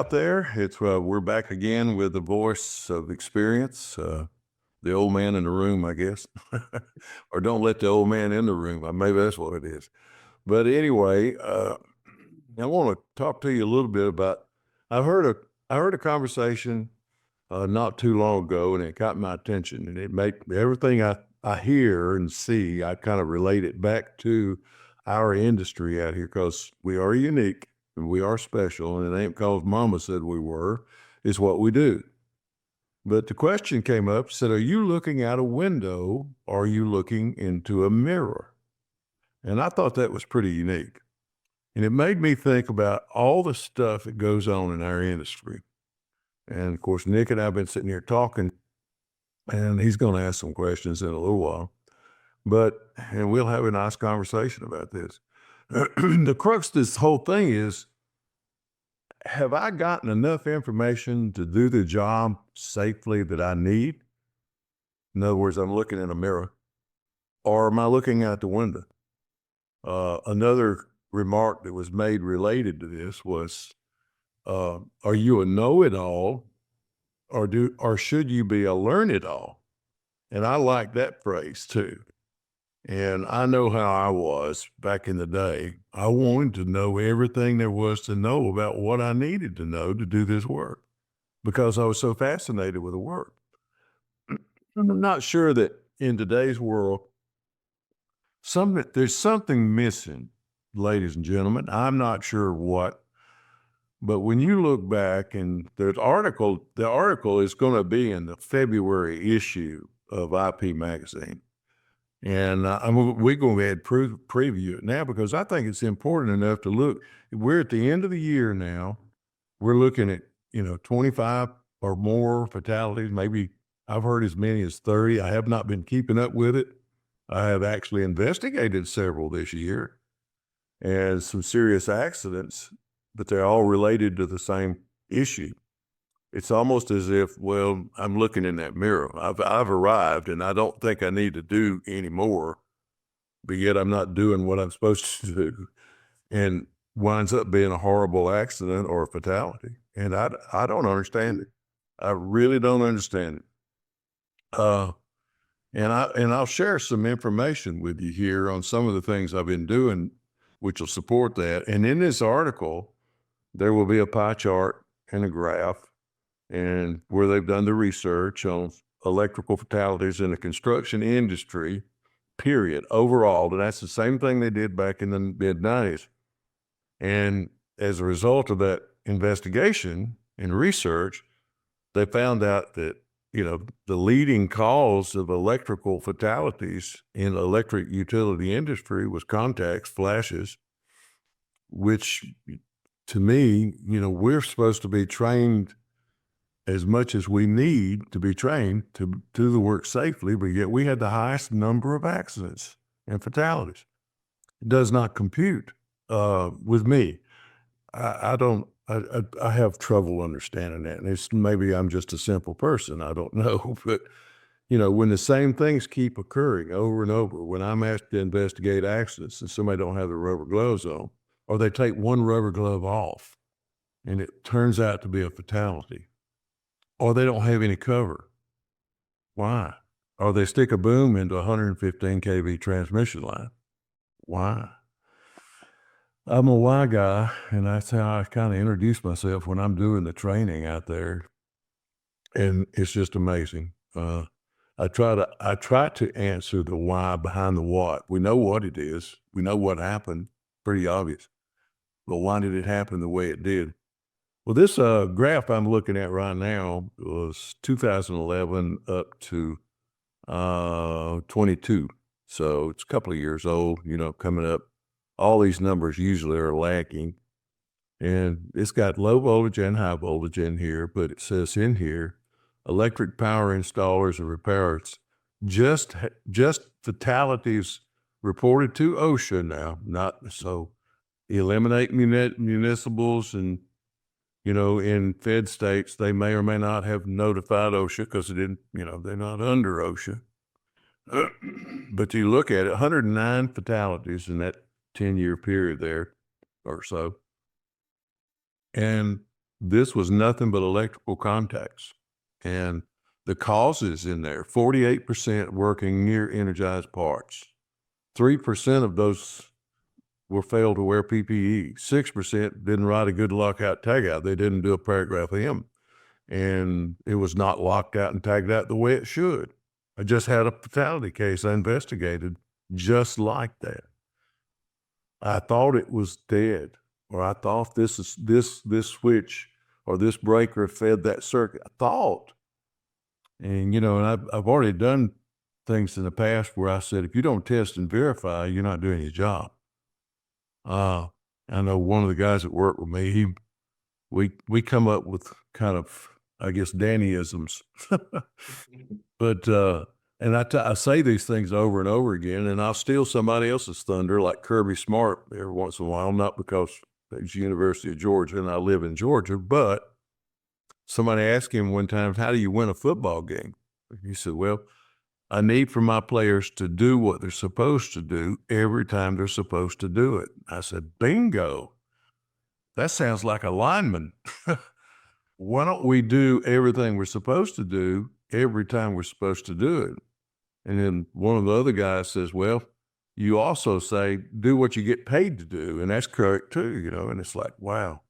out there. It's we're back again with the voice of experience, the old man in the room, I guess, or don't let the old man in the room. Maybe that's what it is. But anyway, I want to talk to you a little bit about. I heard a conversation not too long ago, and it caught my attention, and it made everything I hear and see. I kind of relate it back to our industry out here because we are unique. And we are special, and it ain't because Mama said we were. It's what we do. But the question came up, said, are you looking out a window or are you looking into a mirror? And I thought that was pretty unique. And it made me think about all the stuff that goes on in our industry. And of course, Nick and I have been sitting here talking, and he's going to ask some questions in a little while. And we'll have a nice conversation about this. The crux of this whole thing is, have I gotten enough information to do the job safely that I need? In other words, I'm looking in a mirror, or am I looking out the window? Another remark that was made related to this was, are you a know-it-all, or should you be a learn-it-all? And I like that phrase too. And I know how I was back in the day. I wanted to know everything there was to know about what I needed to know to do this work because I was so fascinated with the work. I'm not sure that in today's world, there's something missing, ladies and gentlemen. I'm not sure what, but when you look back, and the article is going to be in the February issue of IP Magazine. And we're going to go ahead and preview it now because I think it's important enough to look. We're at the end of the year now. We're looking at, 25 or more fatalities. Maybe I've heard as many as 30. I have not been keeping up with it. I have actually investigated several this year and some serious accidents, but they're all related to the same issue. It's almost as if, well, I'm looking in that mirror. I've arrived, and I don't think I need to do any more, but yet I'm not doing what I'm supposed to do, and winds up being a horrible accident or a fatality. And I don't understand it. I really don't understand it. And I'll share some information with you here on some of the things I've been doing, which will support that. And in this article, there will be a pie chart and a graph, and where they've done the research on electrical fatalities in the construction industry, period, overall. And that's the same thing they did back in the mid-90s. And as a result of that investigation and research, they found out that, the leading cause of electrical fatalities in the electric utility industry was contacts, flashes, which to me, we're supposed to be trained as much as we need to be trained to do the work safely, but yet we had the highest number of accidents and fatalities. It does not compute with me. I have trouble understanding that. And maybe I'm just a simple person. I don't know. But, when the same things keep occurring over and over, when I'm asked to investigate accidents and somebody don't have the rubber gloves on, or they take one rubber glove off and it turns out to be a fatality, or they don't have any cover. Why? Or they stick a boom into a 115 kV transmission line. Why? I'm a why guy, and that's how I kind of introduce myself when I'm doing the training out there. And it's just amazing. I try to answer the why behind the what. We know what it is. We know what happened. Pretty obvious. But why did it happen the way it did? Well, this graph I'm looking at right now was 2011 up to 22. So it's a couple of years old, coming up. All these numbers usually are lacking. And it's got low voltage and high voltage in here, but it says in here, electric power installers and repairers, just fatalities reported to OSHA now, not so eliminate municipals and in Fed states, they may or may not have notified OSHA because it didn't, they're not under OSHA. But you look at it, 109 fatalities in that 10-year period there or so. And This was nothing but electrical contacts. And the causes in there, 48% working near energized parts. 3% of those were failed to wear PPE. 6% didn't write a good lockout tagout. They didn't do a paragraph M. And it was not locked out and tagged out the way it should. I just had a fatality case I investigated just like that. I thought it was dead, or I thought this switch or this breaker fed that circuit. I thought. And I've already done things in the past where I said, if you don't test and verify, you're not doing your job. I know one of the guys that worked with me, we come up with kind of, I guess, Dannyisms. But and I say these things over and over again, and I'll steal somebody else's thunder, like Kirby Smart, every once in a while, not because he's University of Georgia and I live in Georgia, but somebody asked him one time, how do you win a football game? He said, well, I need for my players to do what they're supposed to do every time they're supposed to do it. I said, bingo. That sounds like a lineman. Why don't we do everything we're supposed to do every time we're supposed to do it? And then one of the other guys says, well, you also say, do what you get paid to do. And that's correct too, and it's like, wow.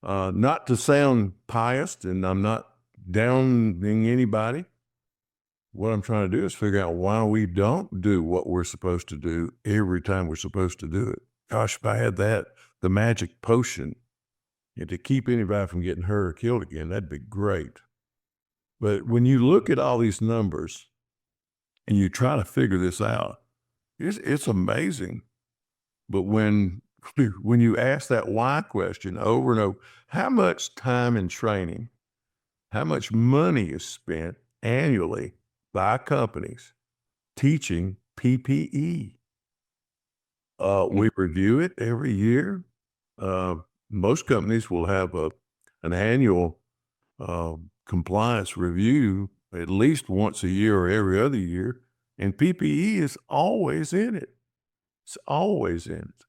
Not to sound pious, and I'm not downing anybody. What I'm trying to do is figure out why we don't do what we're supposed to do every time we're supposed to do it. Gosh, if I had the magic potion, to keep anybody from getting hurt or killed again, that'd be great. But when you look at all these numbers and you try to figure this out, it's amazing. But when you ask that why question over and over, how much time in training, how much money is spent annually by companies teaching PPE? We review it every year. Most companies will have an annual compliance review at least once a year or every other year, and PPE is always in it. It's always in it.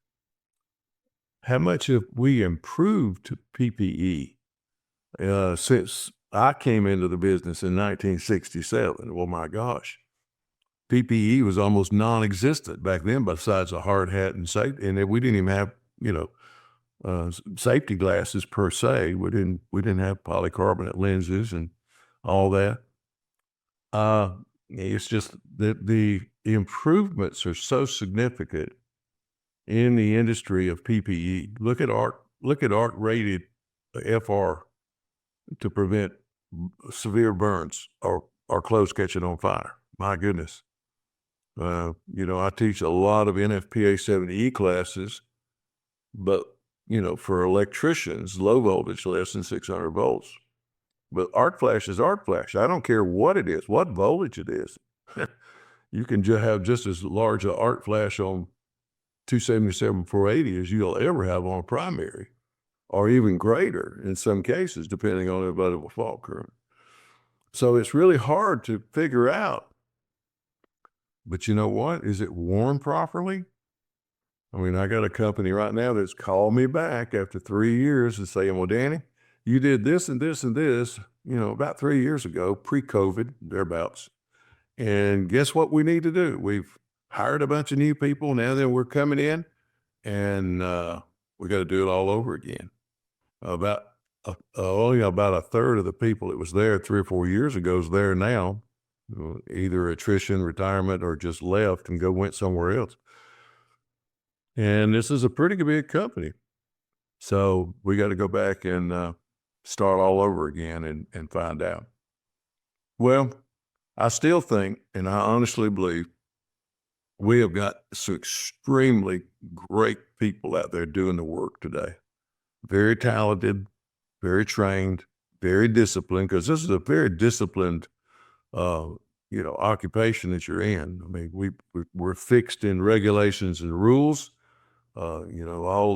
How much have we improved to PPE since I came into the business in 1967? Well, my gosh, PPE was almost non-existent back then besides a hard hat and safety, and we didn't even have, safety glasses per se. We didn't have polycarbonate lenses and all that. It's just that the improvements are so significant in the industry of PPE. Look at arc rated FR to prevent severe burns or clothes catching on fire. My goodness. I teach a lot of NFPA 70E classes, but for electricians, low voltage, less than 600 volts. But arc flash is arc flash. I don't care what it is, what voltage it is. You can have just as large an arc flash on 277 480 as you'll ever have on a primary, or even greater in some cases, depending on the available fault current. So it's really hard to figure out. But you know what? Is it worn properly? I mean, I got a company right now that's called me back after 3 years and saying, well, Danny, you did this and this and this, about 3 years ago, pre-COVID, thereabouts. And guess what we need to do? We've hired a bunch of new people. Now then we're coming in and we got to do it all over again. Only about a third of the people that was there 3 or 4 years ago is there now, either attrition, retirement, or just left and went somewhere else. And this is a pretty big company. So we got to go back and start all over again and find out. Well, I still think, and I honestly believe, we have got some extremely great people out there doing the work today. Very talented, very trained, very disciplined, because this is a very disciplined, occupation that you're in. I mean, we're fixed in regulations and rules. All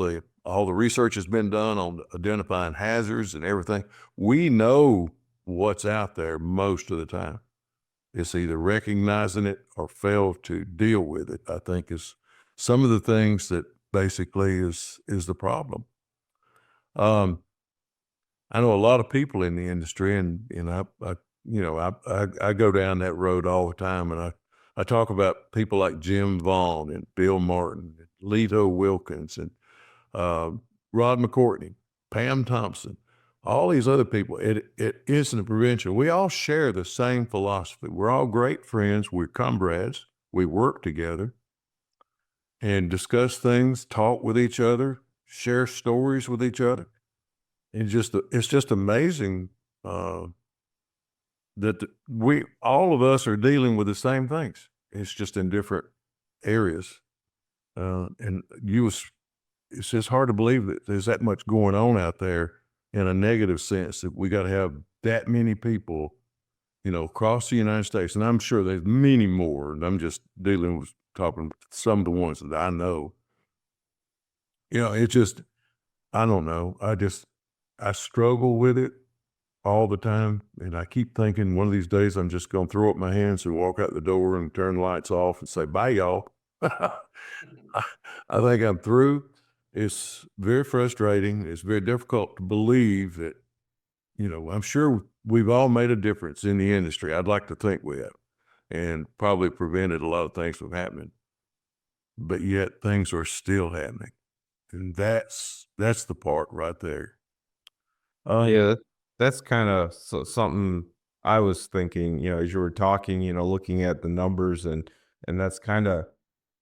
the research has been done on identifying hazards and everything. We know what's out there most of the time. It's either recognizing it or fail to deal with it, I think, is some of the things that basically is the problem. I know a lot of people in the industry, and I go down that road all the time, and I talk about people like Jim Vaughn and Bill Martin, and Leto Wilkins, and uh, Rod McCourtney, Pam Thompson, all these other people at Incident Prevention. We all share the same philosophy. We're all great friends. We're comrades. We work together and discuss things, talk with each other, share stories with each other. It's just amazing uh, that we all of us are dealing with the same things. It's just in different areas, and it's just hard to believe that there's that much going on out there in a negative sense, that we got to have that many people, across the United States, and I'm sure there's many more. And I'm just talking some of the ones that I know. It's just I don't know. I struggle with it all the time, and I keep thinking one of these days I'm just gonna throw up my hands and walk out the door and turn the lights off and say, "Bye, y'all." I I think I'm through. It's very frustrating. It's very difficult to believe that, I'm sure we've all made a difference in the industry. I'd like to think we have, and probably prevented a lot of things from happening, but yet things are still happening. And that's the part right there. Um, Yeah, that's kinda something I was thinking, as you were talking, looking at the numbers, and that's kinda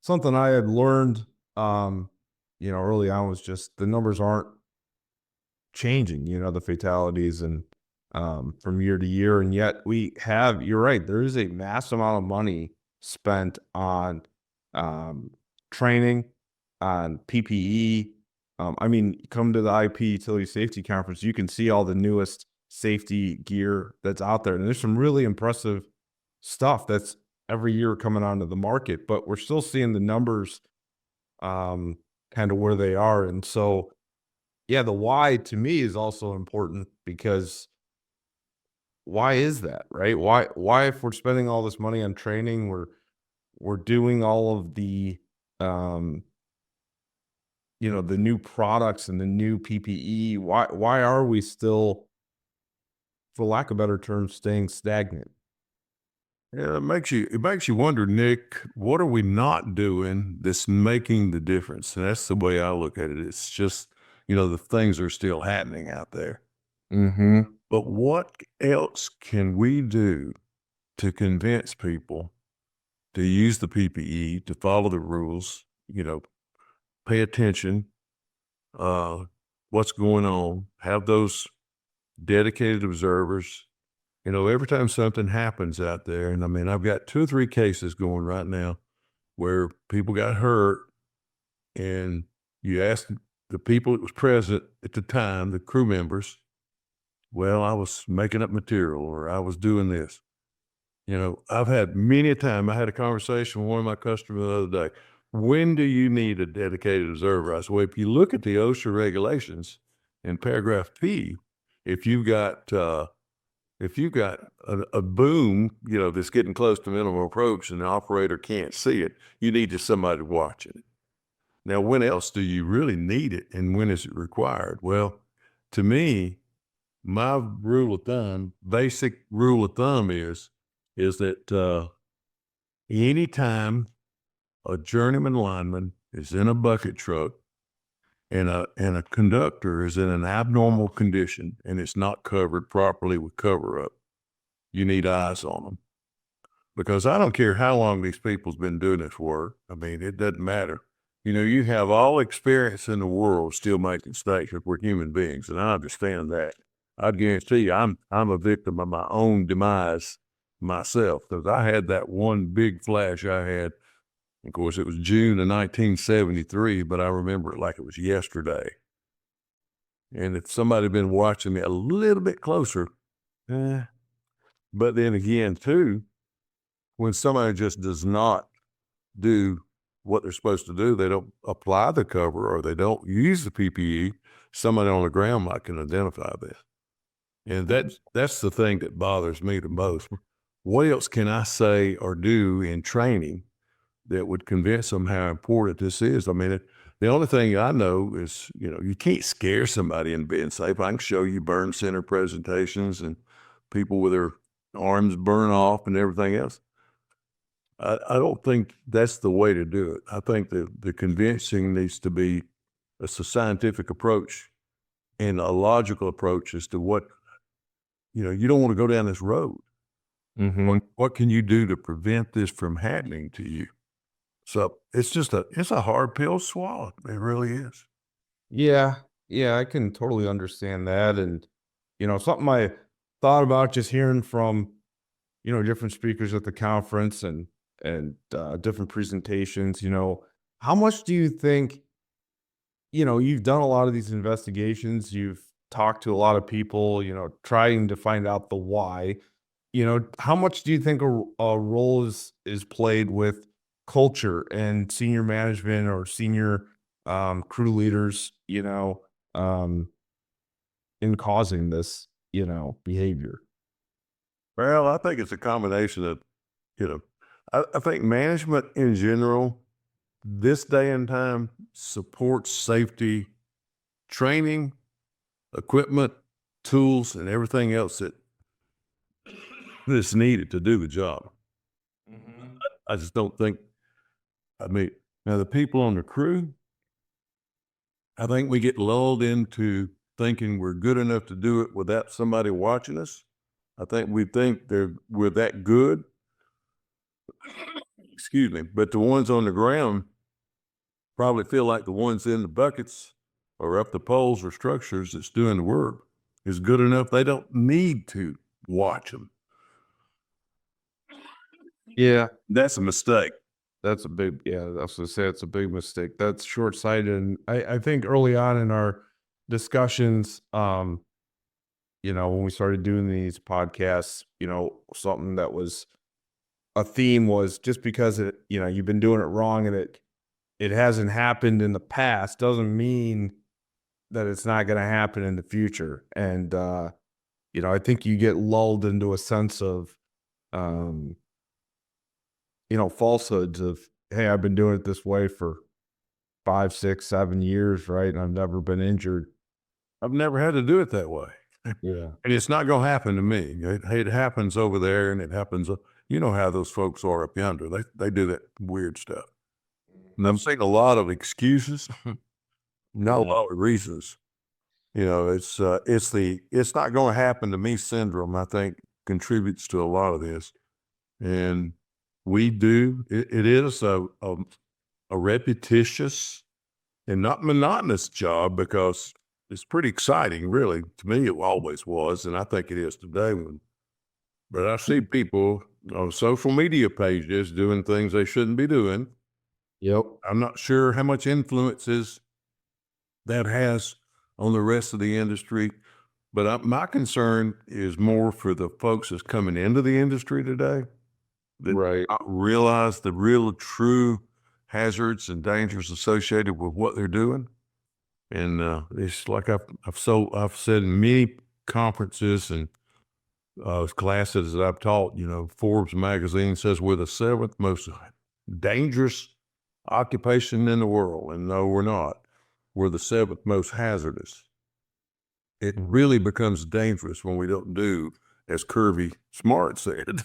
something I had learned, early on, was just the numbers aren't changing, the fatalities, and from year to year. And yet you're right, there is a mass amount of money spent on um, training, on PPE. I mean, come to the IP Utility Safety Conference, you can see all the newest safety gear that's out there. And there's some really impressive stuff that's every year coming onto the market, but we're still seeing the numbers kind of where they are. And so, yeah, the why to me is also important, because why is that, right? Why if we're spending all this money on training, we're doing all of the um, the new products and the new PPE, why are we still, for lack of better terms, staying stagnant? Yeah, it makes you wonder, Nick, what are we not doing that's making the difference? And that's the way I look at it. It's just, the things are still happening out there. Mhm. But what else can we do to convince people to use the PPE, to follow the rules, pay attention, uh, what's going on, have those dedicated observers. Every time something happens out there, and I mean, I've got 2 or 3 cases going right now where people got hurt, and you ask the people that was present at the time, the crew members, "Well, I was making up material," or "I was doing this." I've had many a time. I had a conversation with one of my customers the other day. "When do you need a dedicated observer?" I said, "Well, if you look at the OSHA regulations in paragraph P, if you've got, uh, if you've got a boom, that's getting close to minimum approach and the operator can't see it, you need just somebody watching it." Now, when else do you really need it, and when is it required? Well, to me, my basic rule of thumb is that anytime a journeyman lineman is in a bucket truck and a conductor is in an abnormal condition and it's not covered properly with cover up, you need eyes on them. Because I don't care how long these people's been doing this work. I mean, it doesn't matter. You have all experience in the world still making mistakes if we're human beings, and I understand that. I guarantee you, I'm a victim of my own demise myself, because I had that one big flash I had. Of course, it was June of 1973, but I remember it like it was yesterday. And if somebody had been watching me a little bit closer, eh. But then again, too, when somebody just does not do what they're supposed to do, they don't apply the cover or they don't use the PPE, somebody on the ground might can identify this. And that's the thing that bothers me the most. What else can I say or do in training that would convince them how important this is? I mean, The only thing I know is, you can't scare somebody into being safe. I can show you burn center presentations and people with their arms burn off and everything else. I don't think that's the way to do it. I think the convincing needs to be a scientific approach and a logical approach as to what, you don't want to go down this road. Mm-hmm. What can you do to prevent this from happening to you? So it's a hard pill to swallow. It really is. Yeah, yeah, I can totally understand that. And, something I thought about just hearing from, different speakers at the conference and different presentations, how much do you think, you've done a lot of these investigations, you've talked to a lot of people, trying to find out the why, how much do you think a role is played with culture and senior management or senior crew leaders, um, in causing this, behavior? Well, I think it's a combination of, you know, I think management in general, this day and time, supports safety training, equipment, tools, and everything else that's needed to do the job. Mhm. I just don't think, I mean, now the people on the crew, I think we get lulled into thinking we're good enough to do it without somebody watching us. I think we think we're that good. Excuse me. But the ones on the ground probably feel like the ones in the buckets or up the poles or structures that's doing the work is good enough. They don't need to watch them. Yeah, That's a mistake. that's a big yeah, I was gonna say it's a big mistake. That's short-sighted, and I think early on in our discussions, when we started doing these podcasts, something that was a theme was just because you've been doing it wrong and it hasn't happened in the past doesn't mean that it's not gonna happen in the future. And I think you get lulled into a sense of um, falsehoods of, hey, I've been doing it this way for 5, 6, 7 years, right? And I've never been injured. I've never had to do it that way. Yeah. And it's not going to happen to me. It happens over there and it happens. You know how those folks are up yonder. They do that weird stuff. And I've seen a lot of excuses, not a Yeah. lot of reasons. It's not going to happen to me syndrome, I think contributes to a lot of this. And it is a repetitious and not monotonous job because it's pretty exciting, really. To me, it always was, and I think it is today. But I see people on social media pages doing things they shouldn't be doing. Yep. I'm not sure how much influences that has on the rest of the industry, but my concern is more for the folks that's coming into the industry today that Right. realize the real true hazards and dangers associated with what they're doing. And it's like I've said in many conferences and classes that I've taught. Forbes magazine says we're the seventh most dangerous occupation in the world, and no, we're not. We're the seventh most hazardous. It really becomes dangerous when we don't do, as Kirby Smart said,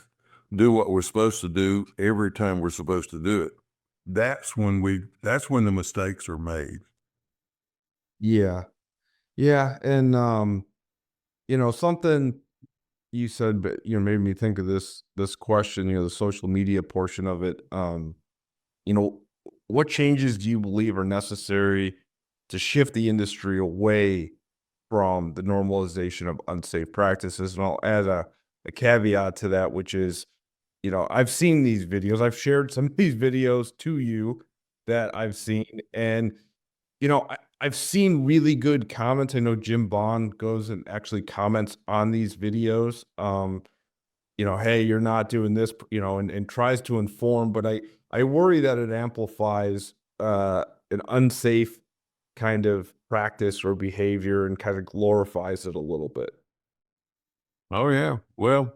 do what we're supposed to do every time we're supposed to do it. That's when the mistakes are made. Yeah. Yeah. And something you said, but made me think of this question, the social media portion of it. You know, what changes do you believe are necessary to shift the industry away from the normalization of unsafe practices? And I'll add a caveat to that, which is, I've seen these videos. I've shared some of these videos to you that I've seen, and I've seen really good comments. I know Jim Bond goes and actually comments on these videos. Hey, you're not doing this, and tries to inform, but I worry that it amplifies an unsafe kind of practice or behavior and kind of glorifies it a little bit. Oh yeah. Well,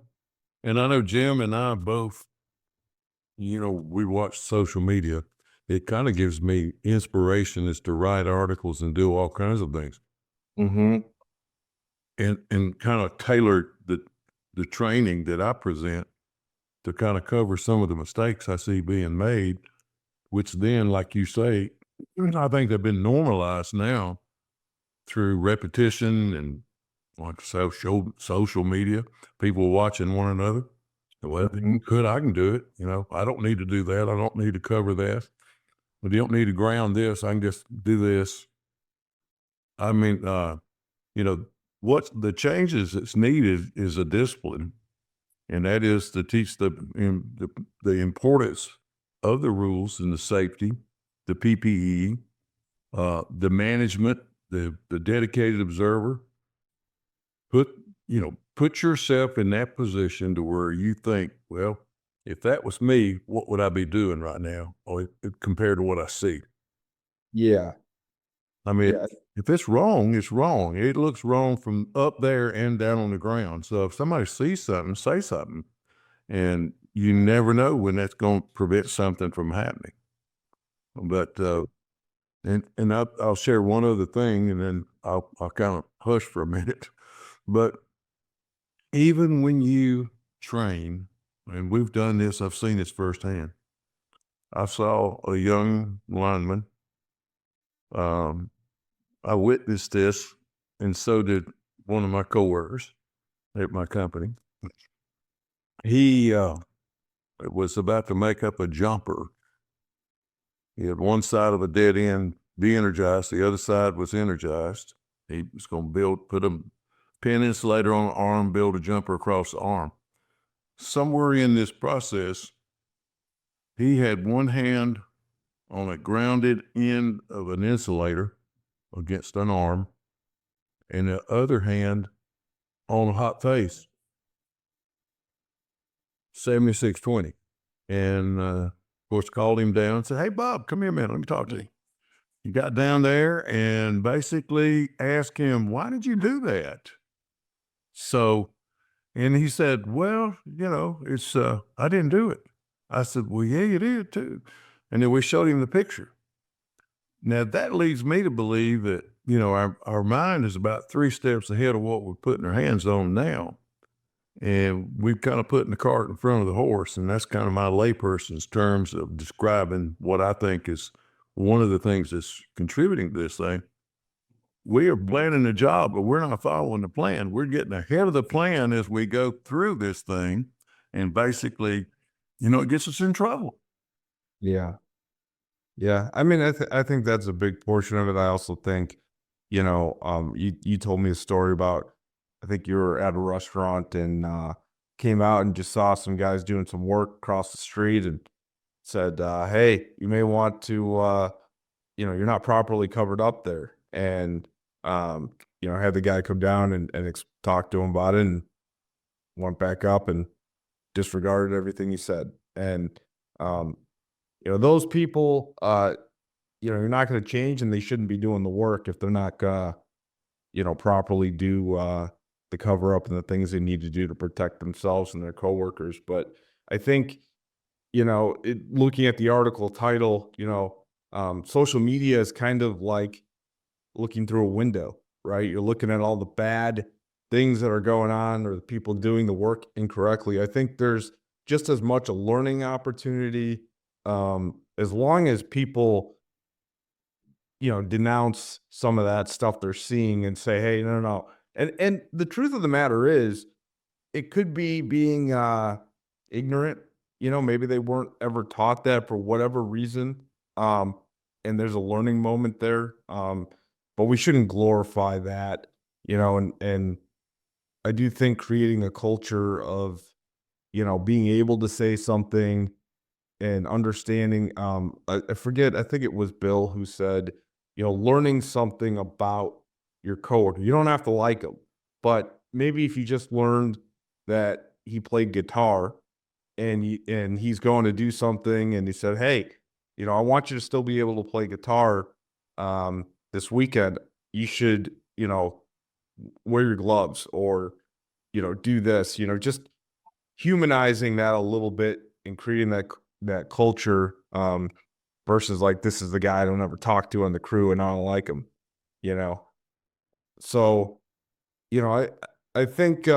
and I know Jim and I both, we watch social media. it kind of gives me inspiration as to write articles and do all kinds of things, Mm-hmm. and kind of tailor the training that I present to kind of cover some of the mistakes I see being made, which then, like you say, I think they've been normalized now through repetition and like social media, people watching one another. Well, Mm-hmm. you could, I can do it. I don't need to do that. I don't need to cover that. But you don't need to ground this. I can just do this. I mean, what the changes that's needed is a discipline, and that is to teach the importance of the rules and the safety, the PPE, the management, the dedicated observer. Put yourself in that position to where you think, well, if that was me, what would I be doing right now, or compared to what I see? Yeah. I mean, Yeah. if it's wrong, it's wrong. It looks wrong from up there and down on the ground. So if somebody sees something, say something, and you never know when that's going to prevent something from happening. But and I'll share one other thing, and then I'll kind of hush for a minute. But even when you train, and we've done this, I've seen this firsthand. I saw a young lineman. Um, I witnessed this, and so did one of my coworkers at my company. He was about to make up a jumper. He had one side of a dead end de-energized, the other side was energized. He was going to put a pin insulator on the arm, build a jumper across the arm. Somewhere in this process, he had one hand on a grounded end of an insulator against an arm, and the other hand on a hot face, 7620. And of course, called him down and said, "Hey, Bob, come here a minute. Let me talk to you." He got down there and basically asked him, "Why did you do that?" So, and he said, "Well, it's, I didn't do it." I said, "Well, yeah, you did too." And then we showed him the picture. Now that leads me to believe that, our mind is about 3 steps ahead of what we're putting our hands on now. And we've kind of putting the cart in front of the horse. And that's kind of my layperson's terms of describing what I think is one of the things that's contributing to this thing. We are planning the job, but we're not following the plan. We're getting ahead of the plan as we go through this thing. And basically, it gets us in trouble. Yeah. Yeah. I mean, I think that's a big portion of it. I also think, you told me a story about, I think you were at a restaurant and came out and just saw some guys doing some work across the street and said, "Hey, you may want to, you're not properly covered up there." And had the guy come down and talk to him about it, and went back up and disregarded everything he said. And um, those people, you're not going to change, and they shouldn't be doing the work if they're not gonna, properly do the cover up and the things they need to do to protect themselves and their coworkers. But I think, looking at the article title, social media is kind of like looking through a window, right? You're looking at all the bad things that are going on or the people doing the work incorrectly. I think there's just as much a learning opportunity, as long as people, denounce some of that stuff they're seeing and say, "Hey, no, no, no." And the truth of the matter is, it could be being ignorant. Maybe they weren't ever taught that for whatever reason. Um, and there's a learning moment there. But we shouldn't glorify that, and I do think creating a culture of, being able to say something and understanding, I forget, I think it was Bill who said, learning something about your coworker. You don't have to like him, but maybe if you just learned that he played guitar and he's going to do something and he said, "Hey, I want you to still be able to play guitar this weekend. You should, wear your gloves or, do this," just humanizing that a little bit and creating that culture. versus like, this is the guy I don't ever talk to on the crew and I don't like him, you know? So, you know, I think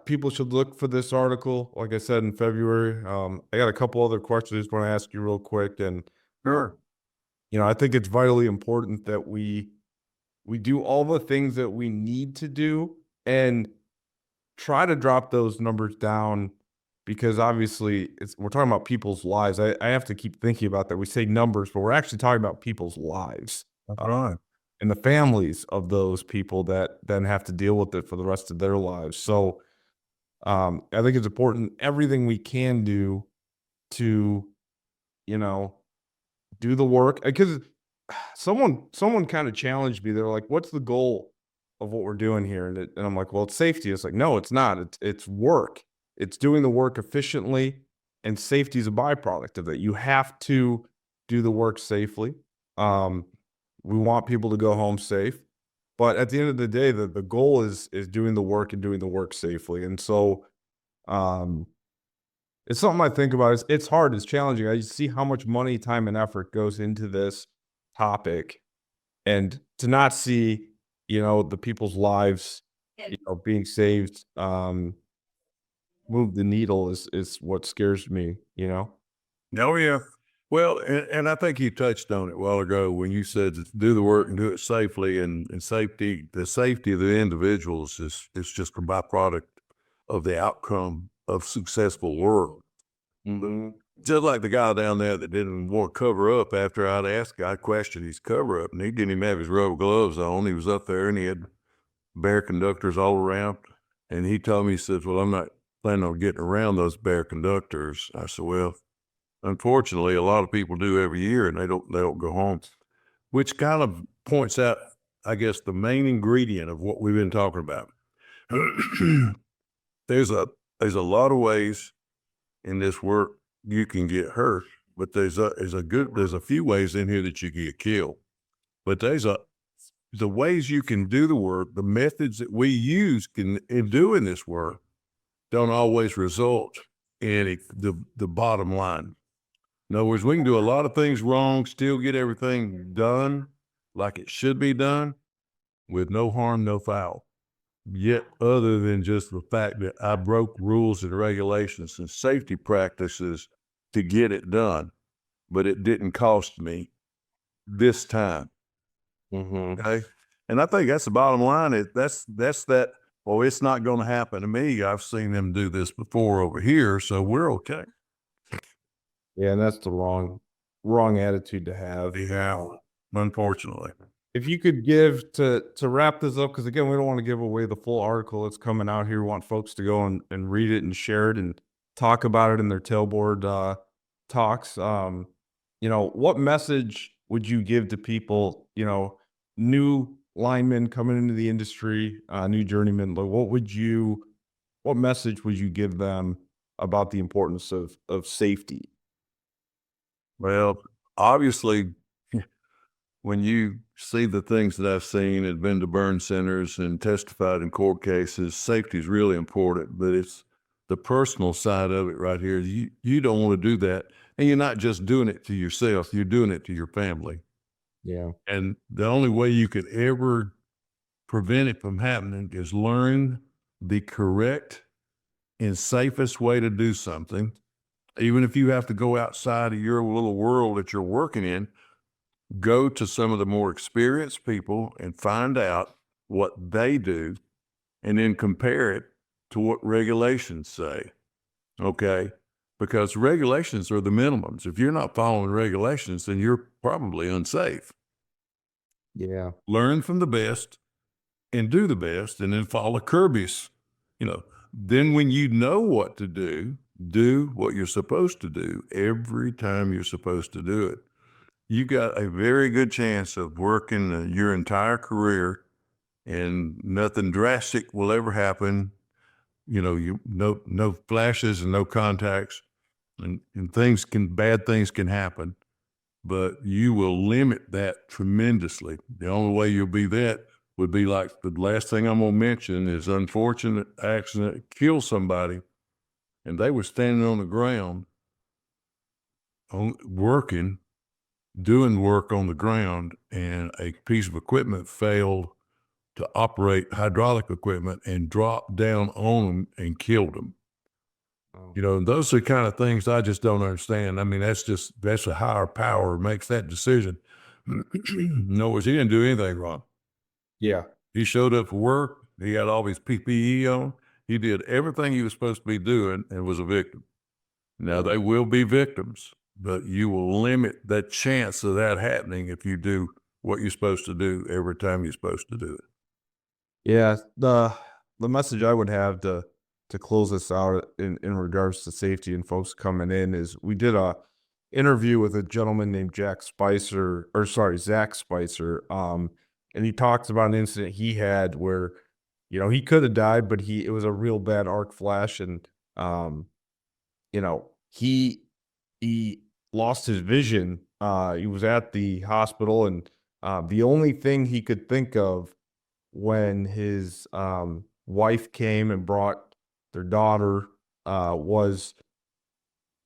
people should look for this article, like I said, in February. I got a couple other questions I just want to ask you real quick. And, Sure. you know, I think it's vitally important that we do all the things that we need to do and try to drop those numbers down, because obviously we're talking about people's lives. I have to keep thinking about that. We say numbers, but we're actually talking about people's lives, That's uh, right. and the families of those people that then have to deal with it for the rest of their lives. So I think it's important everything we can do to, you know, do the work, because someone kind of challenged me. They're like, "What's the goal of what we're doing here?" And I'm like, "Well, it's safety." It's like, no, it's not. It's work. It's doing the work efficiently, and safety is a byproduct of that. You have to do the work safely. Um, we want people to go home safe, but at the end of the day, the goal is doing the work and doing the work safely. And so, um, it's something I think about. It's hard, it's challenging. I see how much money, time, and effort goes into this topic, and to not see, you know, the people's lives, you know, being saved, move the needle is what scares me, you know? Oh, yeah. Well, and I think you touched on it a while ago when you said to do the work and do it safely, and safety, the safety of the individuals is just a byproduct of the outcome of successful work. Mhm. Just like the guy down there that didn't want to cover up after I questioned his cover up, and he didn't even have his rubber gloves on. He was up there and he had bear conductors all around. And he told me, he says, "Well, I'm not planning on getting around those bear conductors." I said, "Well, unfortunately, a lot of people do every year, and they don't go home," which kind of points out, I guess, the main ingredient of what we've been talking about. there's a there's a lot of ways in this work you can get hurt, but there's a few ways in here that you can get killed. But the ways you can do the work, the methods that we use in doing this work don't always result in the bottom line. In other words, we can do a lot of things wrong, still get everything done like it should be done with no harm, no foul. Yet, other than just the fact that I broke rules and regulations and safety practices to get it done, but it didn't cost me this time. Mhm. Okay. And I think that's the bottom line. That's that. Well, it's not going to happen to me. I've seen them do this before over here, so we're okay. Yeah, and that's the wrong attitude to have. Yeah, unfortunately. If you could give to wrap this up, because again, we don't want to give away the full article that's coming out here. We want folks to go and read it and share it and talk about it in their tailboard talks. You know, what message would you give to people, you know, new linemen coming into the industry, new journeymen? Like, what message would you give them about the importance of safety? Well, obviously, when you see the things that I've seen and been to burn centers and testified in court cases, safety is really important, but it's the personal side of it right here. You don't want to do that. And you're not just doing it to yourself, you're doing it to your family. Yeah. And the only way you could ever prevent it from happening is learn the correct and safest way to do something. Even if you have to go outside of your little world that you're working in, go to some of the more experienced people and find out what they do and then compare it to what regulations say. Okay. Because regulations are the minimums. If you're not following regulations, then you're probably unsafe. Yeah. Learn from the best and do the best, and then follow Kirby's. Then when you know what to do what you're supposed to do every time you're supposed to do it. You got a very good chance of working your entire career, and nothing drastic will ever happen. No flashes and no contacts, and bad things can happen, but you will limit that tremendously. The only way you'll be that would be like the last thing I'm gonna mention is unfortunate accident, kill somebody, and they were standing on the ground working. doing work on the ground, and a piece of equipment failed to operate hydraulic equipment and dropped down on them and killed them. Oh. You know, those are the kind of things I just don't understand. I mean, that's a higher power makes that decision. In other words, he didn't do anything wrong. Yeah. He showed up for work. He had all his PPE on. He did everything he was supposed to be doing and was a victim. Now, they will be victims, but you will limit the chance of that happening if you do what you're supposed to do every time you're supposed to do it. Yeah, the message I would have to close this out in regards to safety and folks coming in is we did a interview with a gentleman named Zach Spicer, and he talks about an incident he had where, he could have died, but it was a real bad arc flash, and you know, he lost his vision. He was at the hospital, and the only thing he could think of when his wife came and brought their daughter was,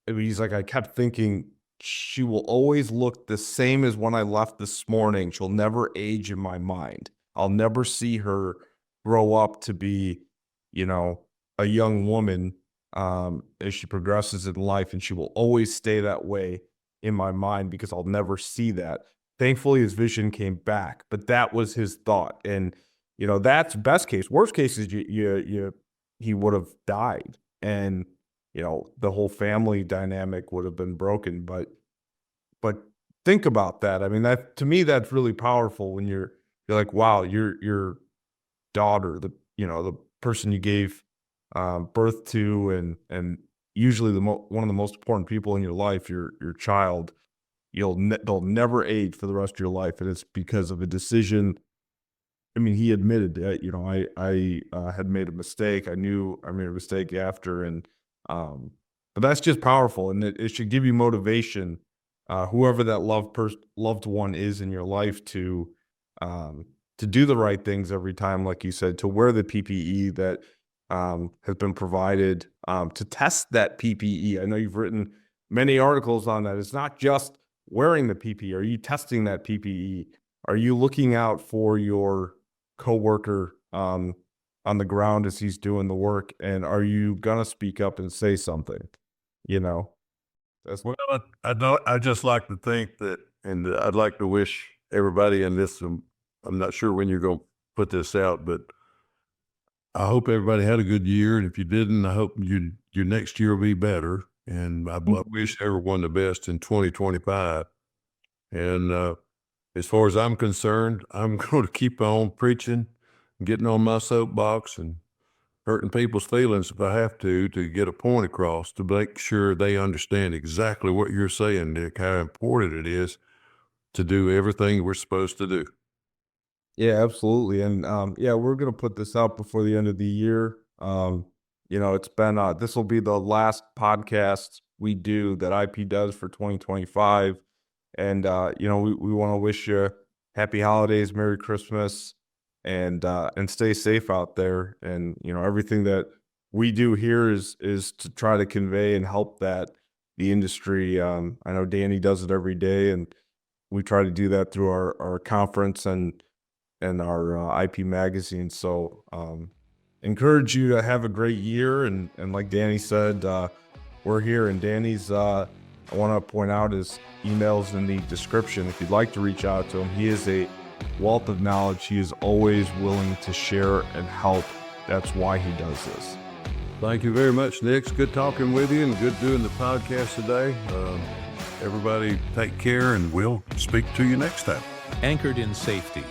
he's like, I kept thinking she will always look the same as when I left this morning. She'll never age in my mind. I'll never see her grow up to be, a young woman as she progresses in life, and she will always stay that way in my mind because I'll never see that. Thankfully, his vision came back, but that was his thought, and that's best case. Worst case is he would have died, and the whole family dynamic would have been broken. But think about that. I mean, that to me, that's really powerful when you're like, wow, your daughter, the person you gave birth to, and usually one of the most important people in your life, your child, they'll never age for the rest of your life, and it's because of a decision. I mean, he admitted that, I had made a mistake. I knew I made a mistake after, and but that's just powerful, and it should give you motivation, whoever that loved one is in your life, to do the right things every time, like you said, to wear the PPE that has been provided, to test that PPE. I know you've written many articles on that. It's not just wearing the PPE. Are you testing that PPE? Are you looking out for your coworker on the ground as he's doing the work? And are you gonna speak up and say something? That's Well, I just like to think that, and I'd like to wish everybody in this. I'm not sure when you're going to put this out, but I hope everybody had a good year. And if you didn't, I hope your next year will be better. And I wish everyone the best in 2025. And as far as I'm concerned, I'm going to keep on preaching, getting on my soapbox, and hurting people's feelings if I have to get a point across, to make sure they understand exactly what you're saying, Nick, how important it is to do everything we're supposed to do. Yeah, absolutely. And yeah, we're gonna put this out before the end of the year. It's been this will be the last podcast we do that IP does for 2025. And we want to wish you happy holidays, Merry Christmas, and stay safe out there. And everything that we do here is to try to convey and help the industry. I know Danny does it every day, and we try to do that through our conference and our IP magazine. So encourage you to have a great year. And like Danny said, we're here. And Danny's, I want to point out, his emails in the description. If you'd like to reach out to him, he is a wealth of knowledge. He is always willing to share and help. That's why he does this. Thank you very much, Nick. It's good talking with you and good doing the podcast today. Everybody take care, and we'll speak to you next time. Anchored in safety.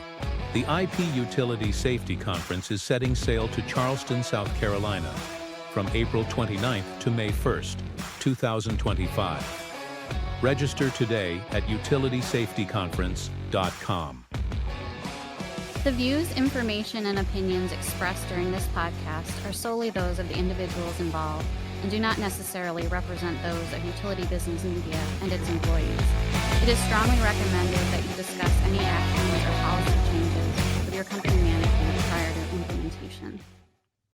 The IP Utility Safety Conference is setting sail to Charleston, South Carolina, from April 29th to May 1st, 2025. Register today at utilitysafetyconference.com. The views, information, and opinions expressed during this podcast are solely those of the individuals involved and do not necessarily represent those of Utility Business Media and its employees. It is strongly recommended that you discuss any actions or policy changes with your company management prior to implementation.